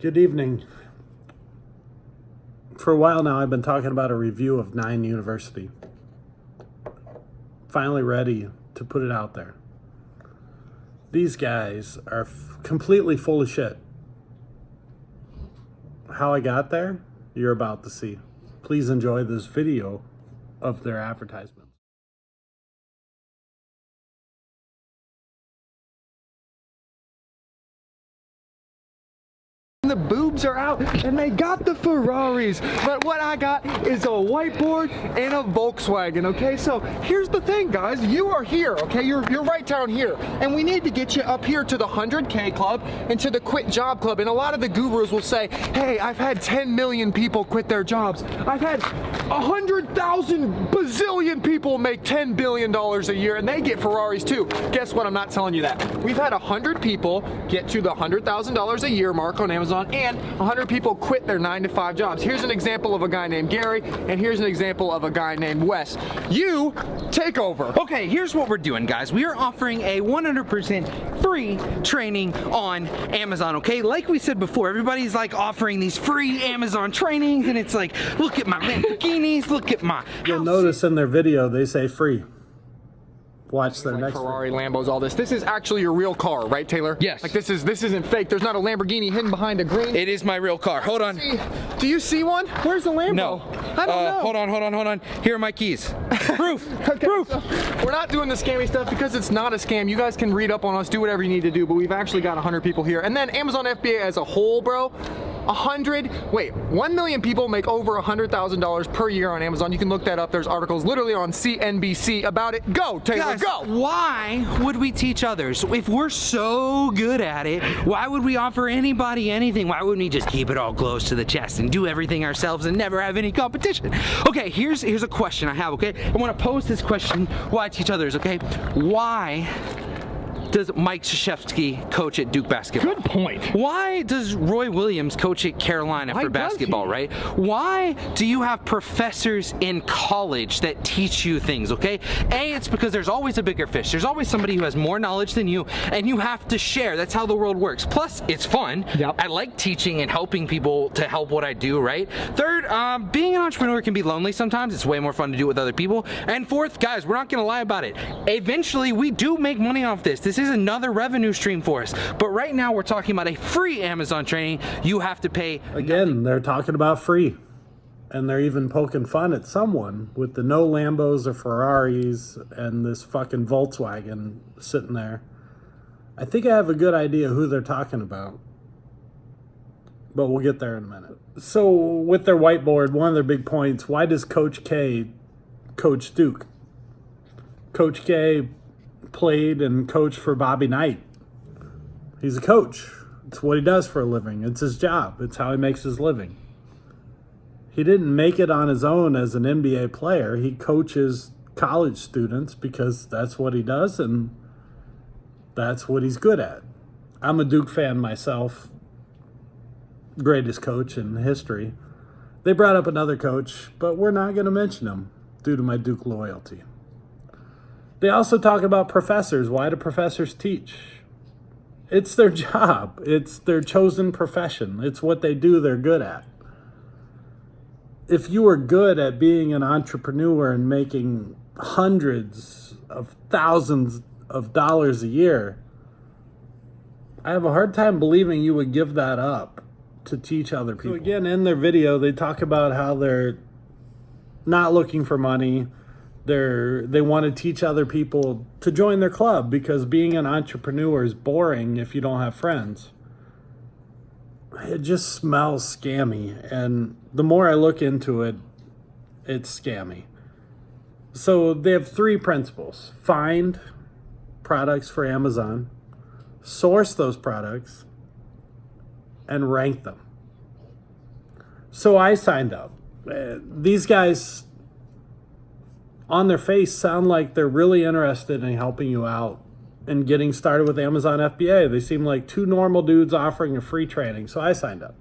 Good evening. For a while now, I've been talking about a review of 9 University. Finally ready to put it out there. These guys are completely full of shit. How I got there, you're about to see. Please enjoy this video of their advertisement. The boobs are out and they got the Ferraris, but what I got is a whiteboard and a Volkswagen. Okay, so here's the thing, guys. You are here, okay? You're right down here, and we need to get you up here to the 100K club and to the quit job club. And a lot of the gurus will say, hey, I've had 10 million people quit their jobs. I've had 100,000 bazillion people make $10 billion a year, and they get Ferraris too. Guess what? I'm not telling you that. We've had 100 people get to the $100,000 a year mark on Amazon, and 100 people quit their 9-to-5 jobs. Here's an example of a guy named Gary, and here's an example of a guy named Wes. You take over. Okay, here's what we're doing, guys. We are offering a 100% free training on Amazon, okay? Like we said before, everybody's like offering these free Amazon trainings, and it's like, look at my Lamborghinis, look at my You'll notice in their video, they say free. Watch their like next Ferrari, Lambos, all this. This is actually your real car, right, Taylor? Yes. Like this isn't fake. There's not a Lamborghini hidden behind a green. It is my real car. Hold on. Do you see one? Where's the Lambo? No. I don't know. Hold on. Here are my keys. Proof. Okay, Proof. so we're not doing the scammy stuff because it's not a scam. You guys can read up on us, do whatever you need to do, but we've actually got 100 people here. And then Amazon FBA as a whole, bro, 1 million people make over $100,000 per year on Amazon. You can look that up. There's articles literally on CNBC about it. Go, Taylor, Guys, go. why would we teach others? If we're so good at it, why would we offer anybody anything? Why wouldn't we just keep it all close to the chest and do everything ourselves and never have any competition? Okay, here's a question I have, okay? I want to pose this question, why teach others, okay? Why does Mike Krzyzewski coach at Duke basketball? Good point. Why does Roy Williams coach at Carolina for basketball, right? Why do you have professors in college that teach you things, okay? A, it's because there's always a bigger fish. There's always somebody who has more knowledge than you, and you have to share. That's how the world works. Plus, it's fun. Yep. I like teaching and helping people to help what I do, right? Third, being an entrepreneur can be lonely sometimes. It's way more fun to do it with other people. And fourth, guys, we're not gonna lie about it. Eventually, we do make money off this. This is another revenue stream for us. But right now we're talking about a free Amazon training. You have to pay. Again, they're talking about free. And they're even poking fun at someone with the no Lambos or Ferraris and this fucking Volkswagen sitting there. I think I have a good idea who they're talking about. But we'll get there in a minute. So with their whiteboard, one of their big points, why does Coach K coach Duke? Coach K played and coached for Bobby Knight. He's a coach. It's what he does for a living. It's his job. It's how he makes his living. He didn't make it on his own as an NBA player. He coaches college students because that's what he does and that's what he's good at. I'm a Duke fan myself. Greatest coach in history. They brought up another coach, but we're not going to mention him due to my Duke loyalty. They also talk about professors. Why do professors teach? It's their job. It's their chosen profession. It's what they do they're good at. If you are good at being an entrepreneur and making hundreds of thousands of dollars a year, I have a hard time believing you would give that up to teach other people. So again, in their video, they talk about how they're not looking for money. They want to teach other people to join their club because being an entrepreneur is boring if you don't have friends. It just smells scammy, and the more I look into it, it's scammy. So they have 3 principles. Find products for Amazon, source those products, and rank them. So I signed up. These guys on their face sound like they're really interested in helping you out and getting started with Amazon FBA. They seem like 2 normal dudes offering a free training, so I signed up.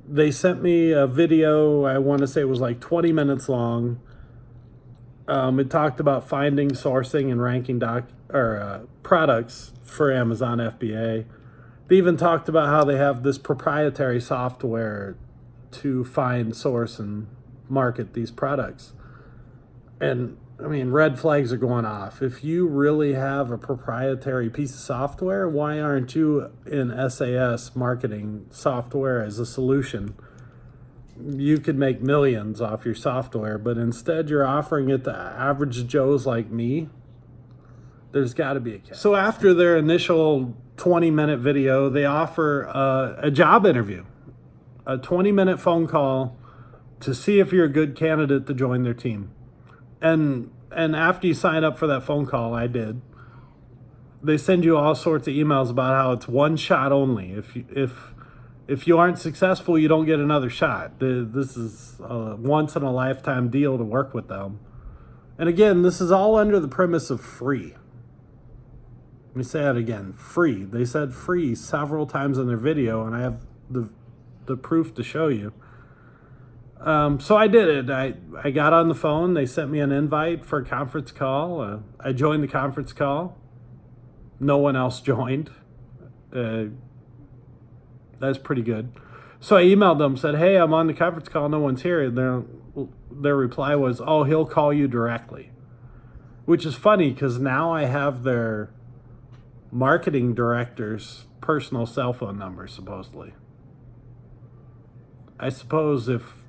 They sent me a video, I want to say it was like 20 minutes long. It talked about finding, sourcing, and ranking products for Amazon FBA. They even talked about how they have this proprietary software to find, source, and market these products. And I mean, red flags are going off. If you really have a proprietary piece of software, why aren't you in SAS marketing software as a solution? You could make millions off your software, but instead you're offering it to average Joes like me. There's got to be a catch. So after their initial 20-minute video, they offer a job interview, a 20-minute phone call to see if you're a good candidate to join their team. And after you sign up for that phone call, I did, they send you all sorts of emails about how it's one shot only. If you aren't successful, you don't get another shot. This is a once in a lifetime deal to work with them. And again, this is all under the premise of free. Let me say that again, free. They said free several times in their video, and I have the proof to show you. So I did it. I got on the phone. They sent me an invite for a conference call. I joined the conference call. No one else joined. That's pretty good. So I emailed them, said, hey, I'm on the conference call. No one's here. And their reply was, oh, he'll call you directly. Which is funny because now I have their marketing director's personal cell phone number, supposedly. I suppose if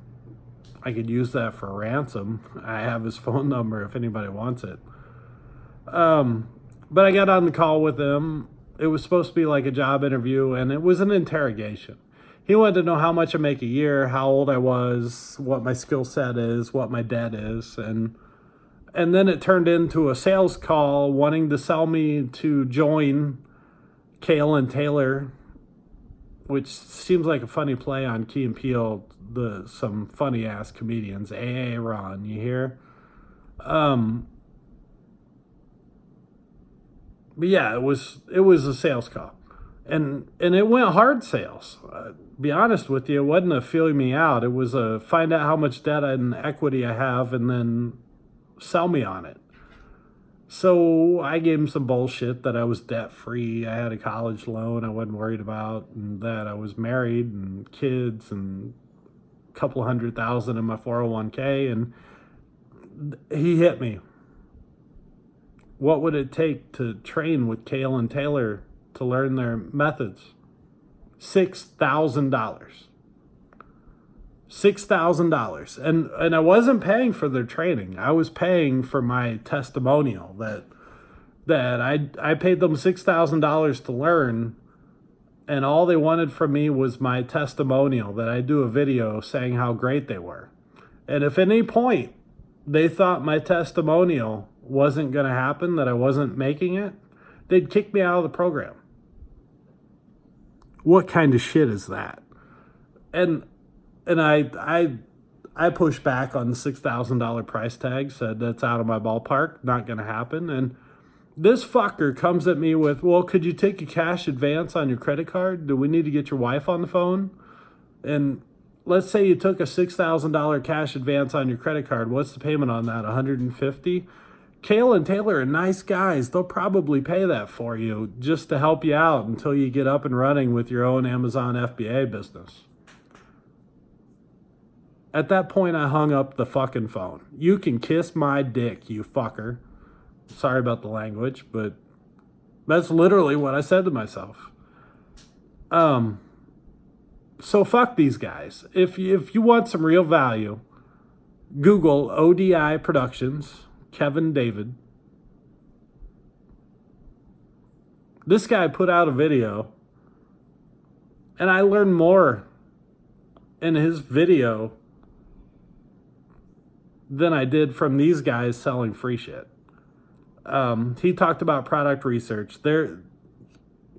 I could use that for ransom, I have his phone number if anybody wants it. But I got on the call with him. It was supposed to be like a job interview, and it was an interrogation. He wanted to know how much I make a year, how old I was, what my skill set is, what my debt is, and then it turned into a sales call wanting to sell me to join Kale and Taylor, which seems like a funny play on Key and Peele, some funny ass comedians. AA Ron, you hear? But yeah, it was a sales call, and it went hard sales. Be honest with you, it wasn't a feeling me out. It was a find out how much debt and equity I have, and then sell me on it. So I gave him some bullshit that I was debt free. I had a college loan I wasn't worried about, and that I was married and kids and a couple $100,000 in my 401k, and he hit me. What would it take to train with Kale and Taylor to learn their methods? $6,000. $6,000. And I wasn't paying for their training. I was paying for my testimonial that I paid them $6,000 to learn, and all they wanted from me was my testimonial, that I do a video saying how great they were. And if at any point they thought my testimonial wasn't going to happen, that I wasn't making it, they'd kick me out of the program. What kind of shit is that? And I pushed back on the $6,000 price tag, said that's out of my ballpark, not going to happen. And this fucker comes at me with, well, could you take a cash advance on your credit card? Do we need to get your wife on the phone? And let's say you took a $6,000 cash advance on your credit card. What's the payment on that? $150? Kale and Taylor are nice guys. They'll probably pay that for you just to help you out until you get up and running with your own Amazon FBA business. At that point, I hung up the fucking phone. You can kiss my dick, you fucker. Sorry about the language, but that's literally what I said to myself. So fuck these guys. If you want some real value, Google ODI Productions, Kevin David. This guy put out a video, and I learned more in his video than I did from these guys selling free shit. He talked about product research.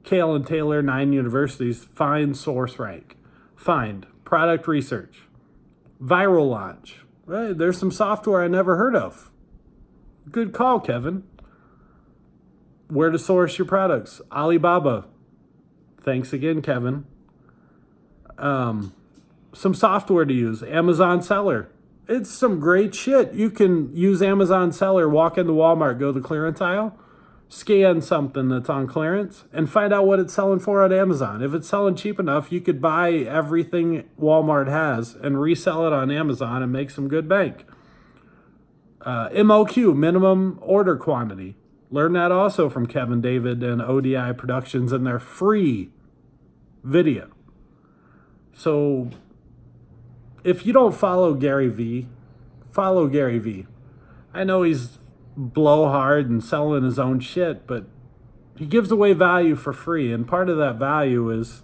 Kale and Taylor, 9 universities, find source rank. Find product research. Viral launch. Hey, there's some software I never heard of. Good call, Kevin. Where to source your products. Alibaba. Thanks again, Kevin. Some software to use. Amazon Seller. It's some great shit. You can use Amazon Seller, walk into Walmart, go to the clearance aisle, scan something that's on clearance and find out what it's selling for on Amazon. If it's selling cheap enough, you could buy everything Walmart has and resell it on Amazon and make some good bank. MOQ, minimum order quantity. Learn that also from Kevin David and ODI Productions in their free video. So if you don't follow Gary V, follow Gary V. I know he's blowhard and selling his own shit, but he gives away value for free. And part of that value is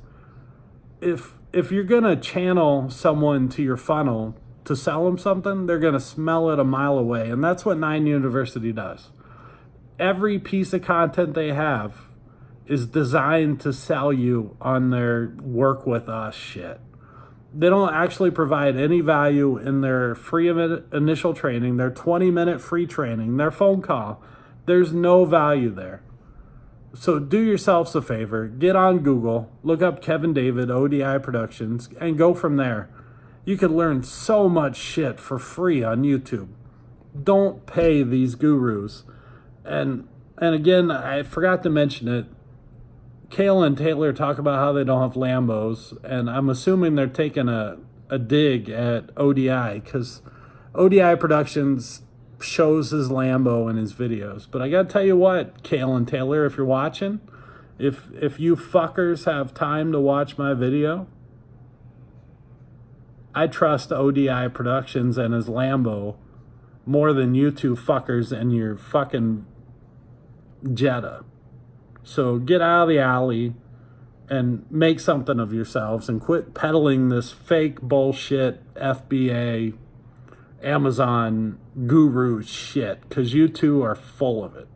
if you're going to channel someone to your funnel to sell them something, they're going to smell it a mile away. And that's what 9 University does. Every piece of content they have is designed to sell you on their work with us shit. They don't actually provide any value in their free initial training, their 20-minute free training, their phone call. There's no value there. So do yourselves a favor, get on Google, look up Kevin David, ODI Productions, and go from there. You can learn so much shit for free on YouTube. Don't pay these gurus. And again, I forgot to mention it. Kale and Taylor talk about how they don't have Lambos, and I'm assuming they're taking a dig at ODI because ODI Productions shows his Lambo in his videos. But I gotta tell you what, Kale and Taylor, if you're watching, if you fuckers have time to watch my video, I trust ODI Productions and his Lambo more than you two fuckers and your fucking Jetta. So get out of the alley and make something of yourselves and quit peddling this fake bullshit FBA, Amazon guru shit, because you two are full of it.